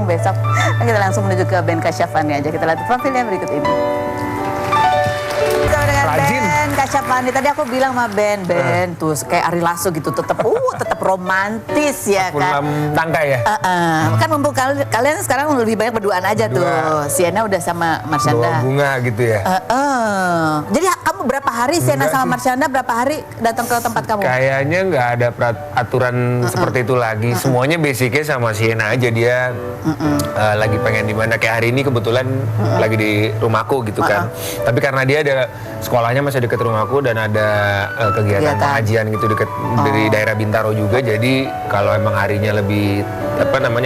Besok kita langsung menuju ke band Kasyafani aja. Kita lihat profilnya berikut ini. Kita dengan Rajin. band Kasyafani. Tadi aku bilang sama band tuh kayak Ari Lasso gitu, tetap romantis ya kan. 46 tangkai ya. Kan mumpung kalian sekarang lebih banyak berduaan aja tuh. Sienna udah sama Marshanda. Bawa bunga gitu ya. Jadi kamu berapa hari Sienna sama Marshanda berapa hari datang ke tempat kamu? Kayaknya nggak ada aturan seperti itu lagi. Semuanya basicnya sama Sienna aja, dia lagi pengen di mana. Kayak hari ini kebetulan lagi di rumahku gitu kan. Tapi karena dia ada sekolahnya masih deket rumahku dan ada kegiatan pengajian gitu deket dari daerah Bintaro juga. Jadi kalau emang harinya lebih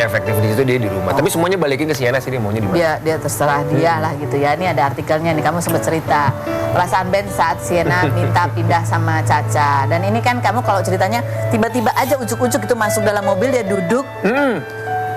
efektif di situ, dia di rumah. Tapi semuanya balikin ke Sienna sih, dia maunya di mana. Dia terserah dia lah gitu ya. Ini ada artikelnya nih, kamu sempat cerita perasaan band saat Sienna minta pindah sama Caca. Dan ini kan kamu kalau ceritanya tiba-tiba aja ujuk-ujuk itu masuk dalam mobil, dia duduk.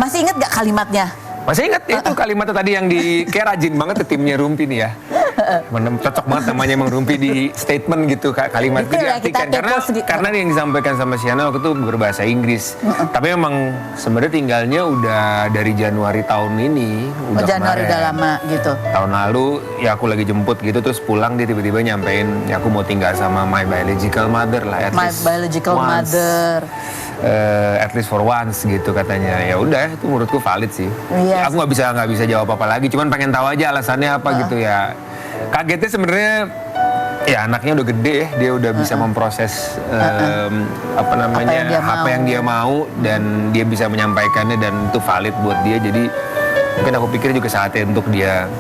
Masih inget gak kalimatnya? Masih ingat itu kalimatnya tadi yang kayak rajin banget ke timnya Rumpi nih ya. Cocok banget namanya emang Rumpi di statement gitu, kalimat itu diartikan. Karena yang disampaikan sama Sienna waktu itu berbahasa Inggris. Tapi memang sebenarnya tinggalnya udah dari Januari tahun ini. Januari udah lama gitu. Tahun lalu ya aku lagi jemput gitu, terus pulang dia tiba-tiba nyampein ya aku mau tinggal sama my biological mother lah. Mother. At least for once gitu katanya. Ya udah, itu menurutku valid sih. Yes. Aku nggak bisa jawab apa lagi, cuman pengen tahu aja alasannya apa gitu ya. Kagetnya sebenarnya ya anaknya udah gede ya, dia udah bisa memproses apa yang dia mau dan dia bisa menyampaikannya dan itu valid buat dia. Jadi mungkin aku pikir juga saatnya untuk dia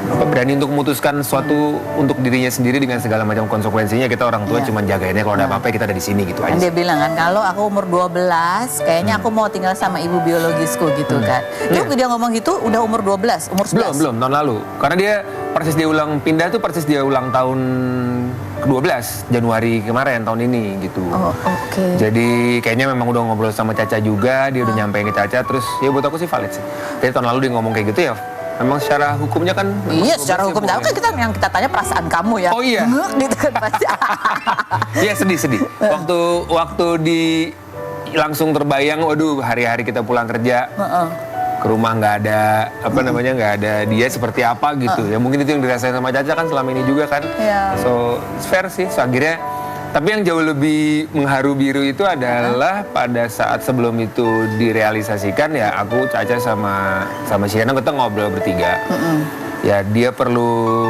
berani untuk memutuskan sesuatu untuk dirinya sendiri dengan segala macam konsekuensinya. Kita orang tua cuma jagainnya, kalau ada apa-apa kita ada di sini gitu aja. Dia bilang kan, kalau aku umur 12 kayaknya aku mau tinggal sama ibu biologisku gitu kan. Waktu dia ngomong gitu udah umur 12, umur 11? Belum, tahun lalu. Karena dia pindah tuh persis dia ulang tahun ke-12 Januari kemarin tahun ini gitu. Jadi kayaknya memang udah ngobrol sama Caca juga, dia udah nyampein ke Caca, terus ya buat aku sih valid sih. Jadi tahun lalu dia ngomong kayak gitu ya. Memang secara hukumnya kan. Iya, secara hukum kan yang kita tanya perasaan kamu ya. Oh iya. Gitu kan pasti. Iya, sedih. Waktu langsung terbayang, waduh hari-hari kita pulang kerja. Ke rumah nggak ada nggak ada dia seperti apa gitu. Ya mungkin itu yang dirasain sama Caca kan selama ini juga kan. So fair sih. So, akhirnya tapi yang jauh lebih mengharu biru itu adalah pada saat sebelum itu direalisasikan ya aku, Caca sama Sienna kita ngobrol bertiga. Ya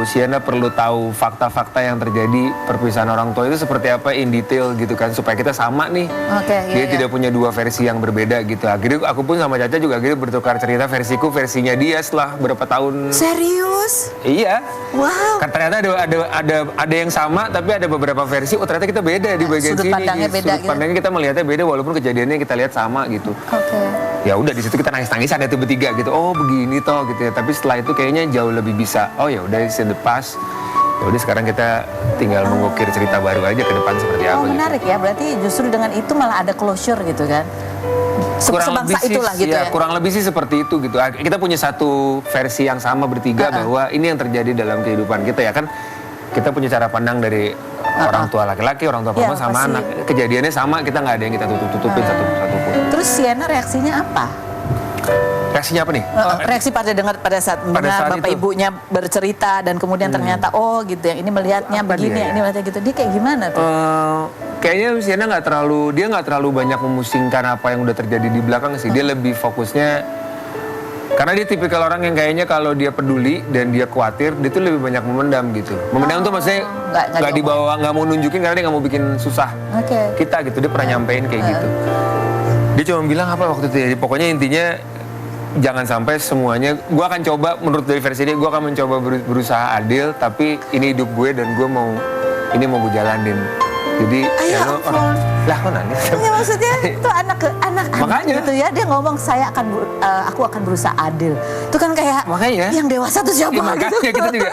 Sienna perlu tahu fakta-fakta yang terjadi perpisahan orang tua itu seperti apa in detail gitu kan, supaya kita sama nih. Dia tidak punya dua versi yang berbeda gitu. Akhirnya aku pun sama Caca juga akhirnya bertukar cerita, versinya dia setelah berapa tahun. Serius? Iya. Wow. Kan ternyata ada yang sama tapi ada beberapa versi. Oh ternyata kita beda di bagian sudut sini. Pandangnya beda, sudut pandangnya kita melihatnya beda walaupun kejadiannya kita lihat sama gitu. Ya udah di situ kita nangis-nangisan itu bertiga gitu. Oh begini toh gitu ya. Tapi setelah itu kayaknya jauh lebih bisa. Oh ya udah it's in the past. Ya udah sekarang kita tinggal mengukir cerita baru aja ke depan seperti apa. Menarik ya. Berarti justru dengan itu malah ada closure gitu kan. Sebangsa itulah gitu ya. Kurang lebih sih seperti itu gitu. Kita punya satu versi yang sama bertiga bahwa ini yang terjadi dalam kehidupan kita ya kan. Kita punya cara pandang dari orang tua laki-laki, orang tua perempuan sama anak. Kejadiannya sama, kita nggak ada yang kita tutupin satu pun. Terus Sienna reaksinya apa? Reaksinya apa nih? Reaksi pada saat mendengar bapak itu. ibunya bercerita dan kemudian ternyata gitu ya, ini melihatnya apa begini ya, ini melihatnya gitu. Dia kayak gimana tuh? Kayaknya Sienna nggak terlalu banyak memusingkan apa yang udah terjadi di belakang sih. Dia lebih fokusnya karena dia tipikal orang yang kayaknya kalau dia peduli dan dia khawatir, dia tuh lebih banyak memendam gitu. Memendam tuh maksudnya nggak dibawa, nggak mau nunjukin karena dia nggak mau bikin susah kita gitu. Dia pernah nyampein kayak gitu. Dia cuma bilang apa waktu itu ya, pokoknya intinya jangan sampai semuanya, gue akan coba menurut dari versi dia, gue akan mencoba berusaha adil, tapi ini hidup gue dan gue mau gue jalanin. Jadi lah kok nangis? Ya maksudnya itu anak makanya gitu ya, dia ngomong aku akan berusaha adil. Itu kan kayak yang dewasa tuh siapa gitu. Kita juga.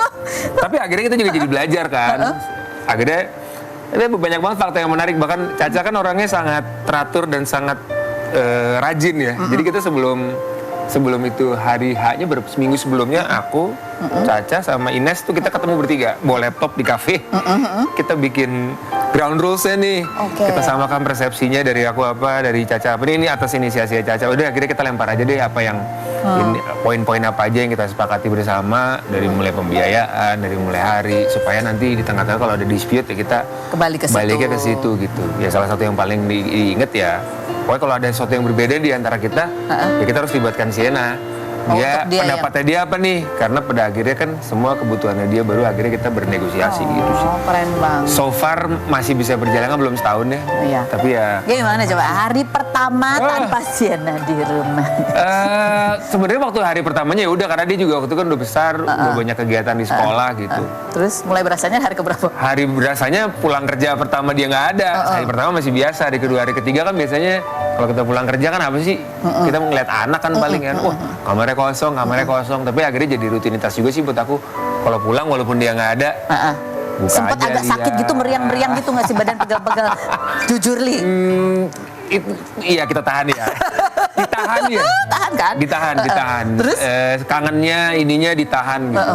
Tapi akhirnya kita juga jadi belajar kan. Akhirnya banyak banget fakta yang menarik. Bahkan Caca kan orangnya sangat teratur dan sangat rajin ya. Jadi kita sebelum itu hari H-nya seminggu sebelumnya aku, Caca sama Ines tuh kita ketemu bertiga, bawa laptop di kafe. Kita bikin ground rules-nya nih. Oke. Kita samakan persepsinya dari aku apa, dari Caca apa. Ini atas inisiasi Caca. Udah akhirnya kita lempar aja deh apa yang poin-poin apa aja yang kita sepakati bersama dari mulai pembiayaan, dari mulai hari supaya nanti di tengah-tengah kalau ada dispute ya kita baliknya ke situ gitu. Ya salah satu yang paling diinget ya. Pokoknya kalau ada sesuatu yang berbeda di antara kita, ya kita harus libatkan Sienna. Dia pendapatnya dia apa nih? Karena pada akhirnya kan semua kebutuhannya dia baru akhirnya kita bernegosiasi gitu sih. Keren banget. So far masih bisa berjalan kan belum setahun ya. Iya. Tapi ya. Gimana coba hari pertama tanpa Sienna di rumah? Sebenarnya waktu hari pertamanya ya udah karena dia juga waktu itu kan udah besar, udah banyak kegiatan di sekolah gitu. Terus mulai berasanya hari keberapa? Hari berasanya pulang kerja pertama dia nggak ada. Hari pertama masih biasa. Hari kedua, hari ketiga kan biasanya kalau kita pulang kerja kan apa sih? Kita ngeliat anak kan paling kan. Wah kamarnya kosong. Tapi akhirnya jadi rutinitas juga sih buat aku. Kalau pulang walaupun dia nggak ada, buka Sempet aja agak sakit gitu, meriang-meriang gitu nggak sih badan pegal-pegal? Jujur Li. Iya kita tahan ya. Ditahan ya. Tahan kan? Ditahan. Terus? Kangennya ininya ditahan gitu.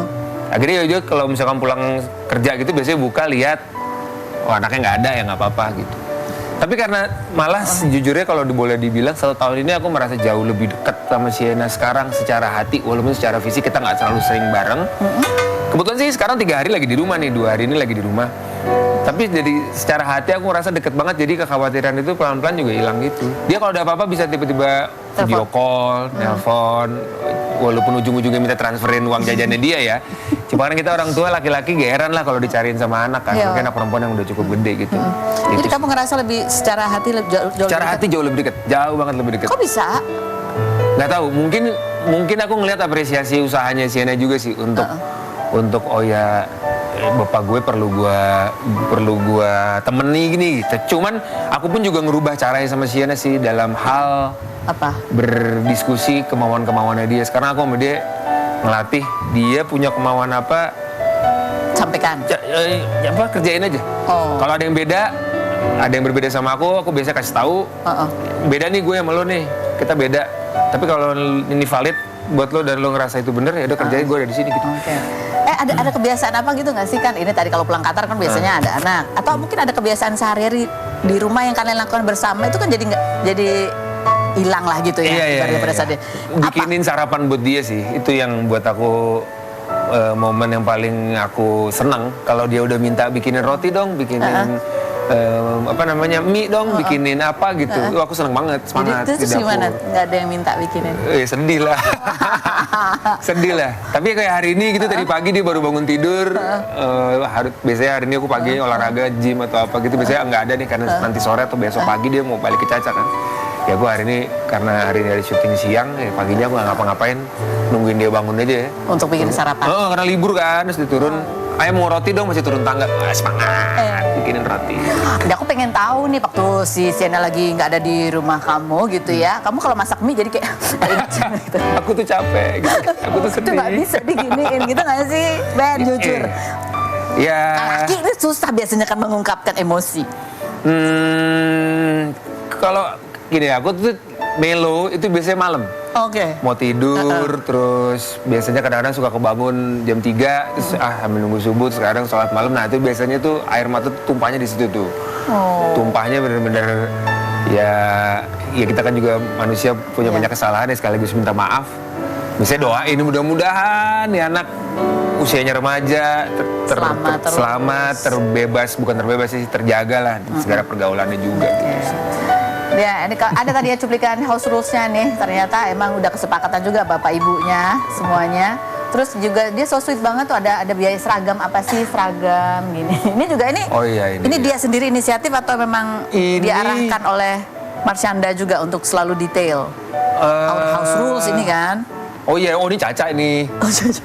Akhirnya ya kalau misalkan pulang kerja gitu biasanya buka lihat, oh anaknya nggak ada ya nggak apa-apa gitu. Tapi karena malah sejujurnya kalau boleh dibilang 1 tahun ini aku merasa jauh lebih dekat sama Sienna sekarang secara hati, walaupun secara fisik kita nggak terlalu sering bareng. Kebetulan sih sekarang 3 hari lagi di rumah nih, 2 hari ini lagi di rumah. Tapi jadi secara hati aku ngerasa deket banget, jadi kekhawatiran itu pelan-pelan juga hilang gitu. Dia kalau ada apa-apa bisa tiba-tiba video call, nelpon, walaupun ujung-ujungnya minta transferin uang jajannya dia ya. Cuma kan kita orang tua laki-laki geran lah kalau dicariin sama anak kan, mungkin anak perempuan yang udah cukup gede gitu. Jadi kamu ngerasa lebih secara hati jauh secara hati jauh lebih dekat, jauh banget lebih dekat. Kok bisa? Nggak tahu, mungkin aku ngelihat apresiasi usahanya Sienna juga sih untuk oh ya bapak gue perlu gue temeni gini gitu. Cuman aku pun juga ngerubah caranya sama Sienna sih dalam hal apa? Berdiskusi kemauan-kemauannya dia. Sekarang aku sama dia ngelatih dia punya kemauan apa, sampaikan. Kerjain aja. Kalau ada yang berbeda sama aku biasa kasih tahu. Beda nih gue sama lo nih, kita beda. Tapi kalau ini valid buat lo dan lo ngerasa itu bener ya udah kerjain, gue ada di sini gitu. Ada kebiasaan apa gitu nggak sih kan? Ini tadi kalau pulang kantor kan biasanya ada anak, atau mungkin ada kebiasaan sehari-hari di rumah yang kalian lakukan bersama itu kan jadi hilang lah gitu ya. Iya. Bikinin sarapan buat dia sih, itu yang buat aku momen yang paling aku senang. Kalau dia udah minta bikinin roti dong, bikinin mie dong, bikinin apa gitu. Aku seneng banget, semangat. Jadi terus gimana? Nggak ada yang minta bikinin? Sedih lah. Sedih lah. Tapi kayak hari ini gitu tadi pagi dia baru bangun tidur. Biasanya hari ini aku pagi olahraga, gym atau apa gitu. Biasanya nggak ada nih karena nanti sore atau besok pagi dia mau balik ke Caca kan. Ya gue hari ini karena hari ini ada syuting siang, ya paginya gue nggak ngapa-ngapain, nungguin dia bangun aja ya. Untuk bikin sarapan? Karena libur kan, terus diturun. Ayah mau roti dong, masih turun tangga. Semangat, bikinin roti. Aku pengen tahu nih waktu si Sienna lagi nggak ada di rumah kamu gitu ya. Kamu kalau masak mie jadi kayak gitu. Aku tuh capek gitu. Aku tuh sedih. Itu nggak bisa diginiin gitu nggak sih, Ben? Jujur. Ya. Laki ini susah biasanya kan mengungkapkan emosi. Kalau gini, aku tuh melo itu biasanya malam. Mau tidur, terus biasanya kadang-kadang suka kebangun jam 3, terus sambil nunggu subuh, terus kadang sholat malam. Nah itu biasanya tuh air mata tuh tumpahnya di situ tuh. Tumpahnya bener-bener ya kita kan juga manusia punya banyak kesalahan ya, sekaligus minta maaf. Misalnya doain mudah-mudahan ya anak usianya remaja selamat, terbebas sih, terjaga lah segala pergaulannya juga. Gitu. Ya, ini ada tadi ya cuplikan house rules-nya nih. Ternyata emang udah kesepakatan juga bapak ibunya semuanya. Terus juga dia so sweet banget tuh, ada biaya seragam apa sih, seragam gini. Ini juga ini dia sendiri inisiatif atau memang diarahkan oleh Marsyanda juga untuk selalu detail house rules ini kan? Ini Caca ini.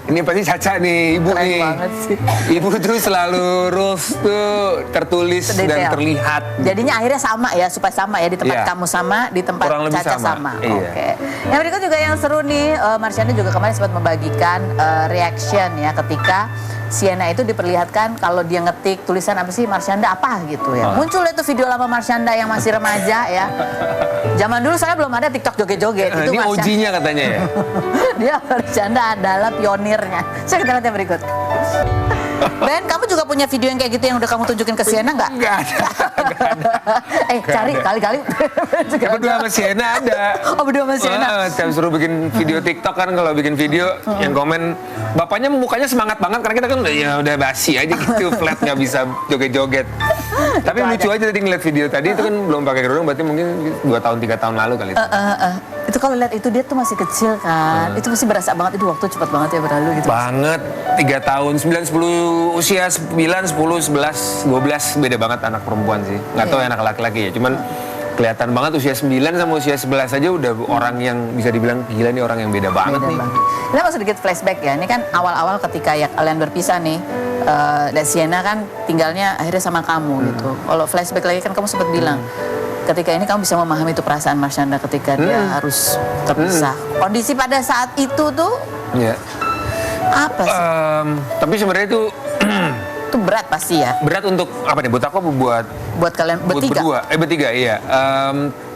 Ini pasti Caca nih, ibu keren nih. Banget sih. Ibu tuh selalu rules tuh tertulis dan terlihat. Jadinya akhirnya sama ya, supaya sama ya, di tempat kamu sama, di tempat Caca sama. Oke. Yang berikut juga yang seru nih, Marsyanda juga kemarin sempat membagikan reaction ya ketika Sienna itu diperlihatkan kalau dia ngetik tulisan apa sih Marsyanda apa gitu ya. Muncul itu video lama Marsyanda yang masih remaja ya. Zaman dulu saya belum ada TikTok joget-joget. Itu ini OG-nya katanya ya. Dia Marsyanda adalah pionirnya. Saya kita lihat yang berikut. Ben, kamu juga punya video yang kayak gitu yang udah kamu tunjukin ke Sienna nggak? Nggak ada. Cari kali-kali. Ya, berdua sama Sienna ada. Oh, berdua sama Sienna. Saya suruh bikin video TikTok kan, kalau bikin video yang komen bapaknya mukanya semangat banget karena kita kan udah basi aja gitu, flat nggak bisa joget-joget. Tapi lucu aja tadi ngeliat video tadi itu kan belum pakai kerudung, berarti mungkin 2 tahun 3 tahun lalu kali itu. Itu kalau lihat itu dia tuh masih kecil kan, itu masih berasa banget, itu waktu cepat banget ya berlalu gitu. Banget, 3 tahun, 9, 10, usia 9, 10, 11, 12, beda banget anak perempuan sih. Nggak tahu anak laki-laki ya, cuman kelihatan banget usia 9 sama usia 11 aja udah orang yang bisa dibilang gila nih, orang yang beda banget nih. Kita mau sedikit flashback ya, ini kan awal-awal ketika ya kalian berpisah nih, dan Sienna kan tinggalnya akhirnya sama kamu gitu. Kalau flashback lagi kan kamu sempat bilang, ketika ini kamu bisa memahami itu perasaan Marshanda ketika dia harus terpisah. Kondisi pada saat itu tuh apa sih? Tapi sebenarnya itu itu berat pasti ya. berat untuk apa nih? Buat aku apa buat kalian bertiga? berdua? Bertiga iya.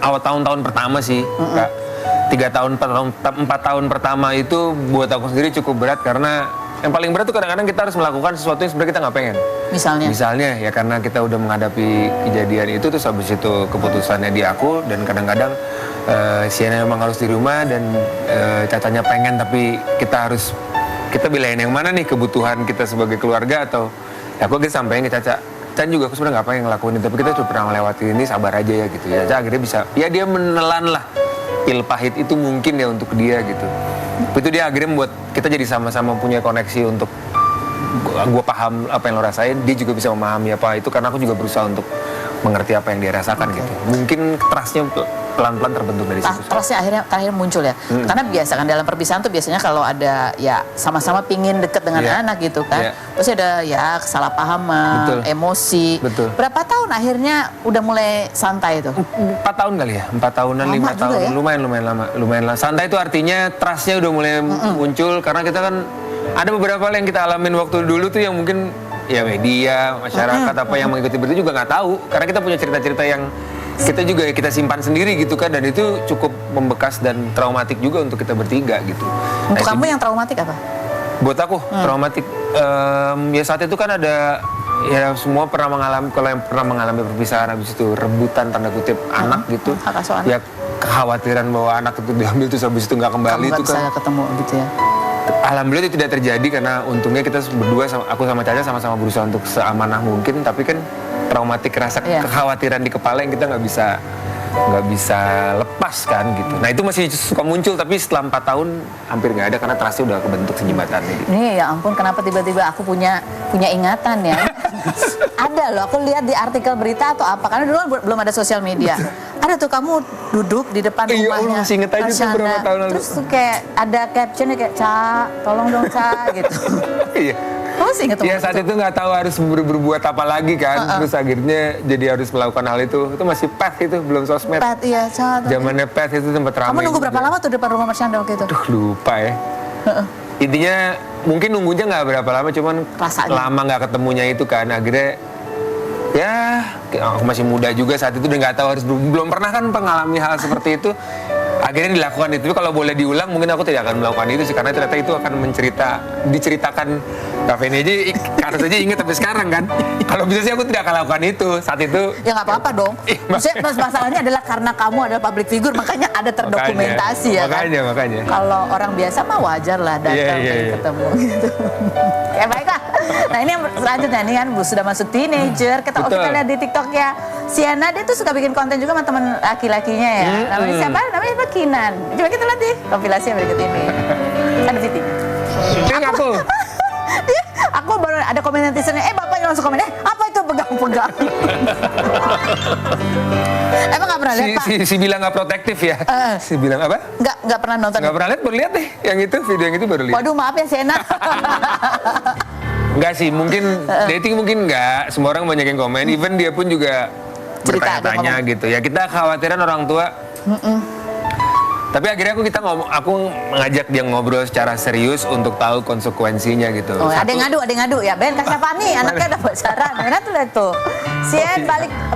Awal tahun-tahun pertama sih, Kak. 4 tahun pertama itu buat aku sendiri cukup berat karena yang paling berat tuh kadang-kadang kita harus melakukan sesuatu yang sebenarnya kita nggak pengen. Misalnya ya karena kita udah menghadapi kejadian itu, terus habis itu keputusannya di aku, dan kadang-kadang Sienna memang harus di rumah dan Cacanya pengen, tapi kita belain yang mana nih, kebutuhan kita sebagai keluarga atau ya aku sampein ke Caca. Can juga aku sebenarnya nggak pengen ngelakuin itu, tapi kita sudah pernah melewati ini, sabar aja ya gitu ya. Caca akhirnya bisa, ya dia menelan lah pil pahit itu mungkin ya untuk dia gitu. Itu dia akhirnya membuat kita jadi sama-sama punya koneksi untuk gue paham apa yang lo rasain, dia juga bisa memahami apa itu, karena aku juga berusaha untuk mengerti apa yang dia rasakan gitu. Mungkin trustnya pelan-pelan terbentuk dari situ. Trustnya akhirnya muncul ya. Karena biasa kan dalam perpisahan tuh biasanya kalau ada ya sama-sama pingin deket dengan anak gitu kan. Terus ada ya kesalahpahaman, emosi. Berapa tahun akhirnya udah mulai santai itu? 4 tahun kali ya, 4 tahunan, 5 tahun, ya? lumayan lama. Santai itu artinya trustnya udah mulai muncul, karena kita kan ada beberapa hal yang kita alamin waktu dulu tuh yang mungkin ya media, masyarakat apa yang mengikuti berita juga nggak tahu, karena kita punya cerita-cerita yang kita simpan sendiri gitu kan, dan itu cukup membekas dan traumatik juga untuk kita bertiga gitu. Untuk kamu yang traumatik apa? Buat aku traumatik ya saat itu kan ada ya semua pernah mengalami, kalau yang pernah mengalami perpisahan habis itu rebutan tanda kutip anak gitu, ya kekhawatiran bahwa anak itu diambil terus habis itu nggak kembali, itu kan bisa ketemu gitu ya. Alhamdulillah itu tidak terjadi, karena untungnya kita berdua, aku sama Caca sama-sama berusaha untuk seamanah mungkin, tapi kan traumatik, rasa kekhawatiran di kepala yang kita nggak bisa lepas kan gitu. Nah itu masih suka muncul, tapi setelah 4 tahun hampir nggak ada, karena trustnya udah kebentuk jembatannya gitu. Nih ya ampun, kenapa tiba-tiba aku punya ingatan ya. Ada loh, aku lihat di artikel berita atau apa, karena dulu belum ada sosial media. Ada tuh kamu duduk di depan rumahnya masih inget aja tuh berapa tahun lalu. Terus tuh kayak ada captionnya kayak, "Ca, tolong dong Ca," gitu. Iya. Kamu sih inget? Ya saat itu nggak tahu harus berbuat apa lagi kan, terus akhirnya jadi harus melakukan hal itu. Itu masih pet, itu belum sosmed. Pet, iya Ca. Zamannya pet itu tempat ramai. Kamu nunggu berapa lama tuh depan rumah Marshanda waktu itu? Duh lupa ya. Intinya mungkin nunggunya nggak berapa lama, cuman lama nggak ketemunya itu kan, akhirnya ya aku masih muda juga saat itu dan nggak tahu harus, belum pernah kan mengalami hal seperti itu, akhirnya dilakukan itu. Tapi kalau boleh diulang mungkin aku tidak akan melakukan itu sih, karena ternyata itu akan diceritakan Cafe ini aja harus aja inget sampai sekarang kan. Kalau bisa sih aku tidak akan lakukan itu saat itu. Ya nggak apa-apa dong. Maksudnya masalahnya adalah karena kamu adalah public figure, makanya ada terdokumentasi ya kan. Makanya. Kalau orang biasa mah wajar lah datang ketemu gitu. Ya baiklah. Nah ini yang selanjutnya, ini kan sudah masuk teenager. Kita lihat di TikTok ya, Sienna dia tuh suka bikin konten juga sama teman laki-lakinya ya. Namanya siapa? Namanya Kinan. Coba kita lihat nih kompilasi yang berikut ini. Ada Viti. Aku. Aku baru ada komen netizennya, bapaknya langsung komen, apa itu pegang-pegang? Emang nggak pernah lihat Pak? Si bilang nggak protektif ya? Si bilang apa? Nggak pernah nonton. Nggak pernah lihat, baru lihat deh. Yang itu, video yang itu baru lihat. Waduh maaf ya Sienna. Enggak sih, mungkin dating mungkin enggak. Semua orang banyak yang komen, even dia pun juga bertanya-tanya gitu. Ya kita khawatiran orang tua. Tapi akhirnya aku ngajak dia ngobrol secara serius untuk tahu konsekuensinya gitu. Oh, ada yang ngadu ya. Ben Kasyafani anaknya udah pacaran. Benar tuh lihat tuh. Sien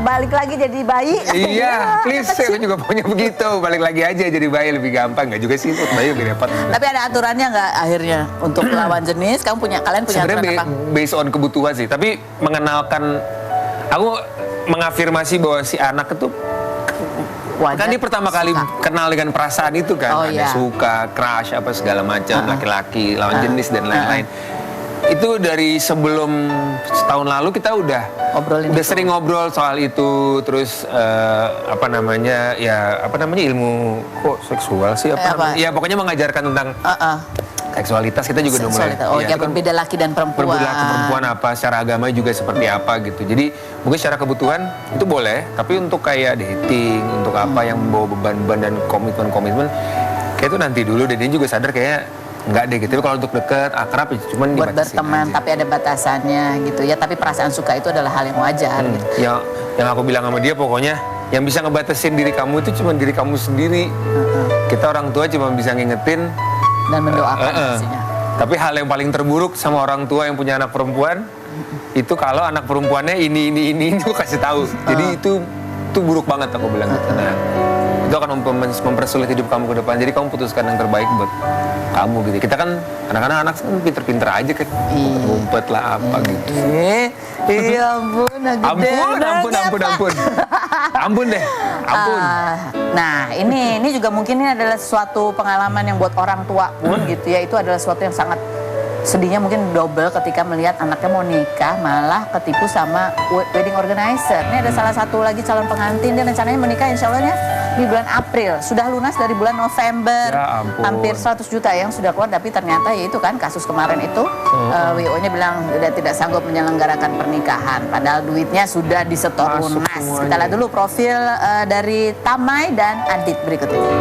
balik lagi jadi bayi. Iya, please saya juga punya begitu. Balik lagi aja jadi bayi lebih gampang. Nggak juga sih untuk bayi lebih repot. Tapi ada aturannya nggak akhirnya untuk lawan jenis? Kalian punya aturan Sebenarnya apa? based on kebutuhan sih. Tapi mengenalkan, aku mengafirmasi bahwa si anak itu Wajar, kan dia pertama kali kenal dengan perasaan itu kan, Oh, ada iya. suka, crush apa segala macam, laki-laki, lawan jenis dan lain-lain. Itu dari sebelum setahun lalu kita udah sering ngobrol soal itu, terus ilmu kok seksual sih namanya? Ya pokoknya mengajarkan tentang seksualitas kita juga udah mulai. Oh ya, berbeda laki dan perempuan. Berbeda laki perempuan apa, secara agama juga seperti apa gitu. Jadi mungkin secara kebutuhan itu boleh, tapi untuk kayak dating, untuk apa yang membawa beban-beban dan komitmen-komitmen, kayak itu nanti dulu. Dan dia juga sadar kayak enggak deh gitu. Tapi kalau untuk deket, akrab ya cuman buat dibatasin berteman, aja. tapi ada batasannya gitu ya. Tapi perasaan suka itu adalah hal yang wajar. Gitu. Yang aku bilang sama dia pokoknya yang bisa ngebatasin diri kamu itu cuma diri kamu sendiri. Kita orang tua cuma bisa ngingetin Dan mendoakan pastinya. Tapi hal yang paling terburuk sama orang tua yang punya anak perempuan itu kalau anak perempuannya ini aku kasih tahu. Jadi itu buruk banget aku bilang gitu. Nah, itu akan mempersulit hidup kamu ke depan. Jadi kamu putuskan yang terbaik buat kamu gitu. Kita kan anak-anak kan pinter-pinter aja kan. Ngumpet lah apa gitu. Iya ampun, Ampun deh. Ampun. Nah ini juga mungkin ini adalah suatu pengalaman yang buat orang tua pun gitu ya. Itu adalah suatu yang sangat sedihnya mungkin double ketika melihat anaknya mau nikah malah ketipu sama wedding organizer. Ini ada salah satu lagi calon pengantin, dia rencananya menikah insya Allahnya di bulan April. Sudah lunas dari bulan November. Ya ampun. Hampir 100 juta yang sudah keluar, tapi ternyata ya itu kan kasus kemarin itu WO-nya bilang udah tidak sanggup menyelenggarakan pernikahan. Padahal duitnya sudah disetor lunas. Kita lihat dulu profil dari Tamai dan Adit berikut ini.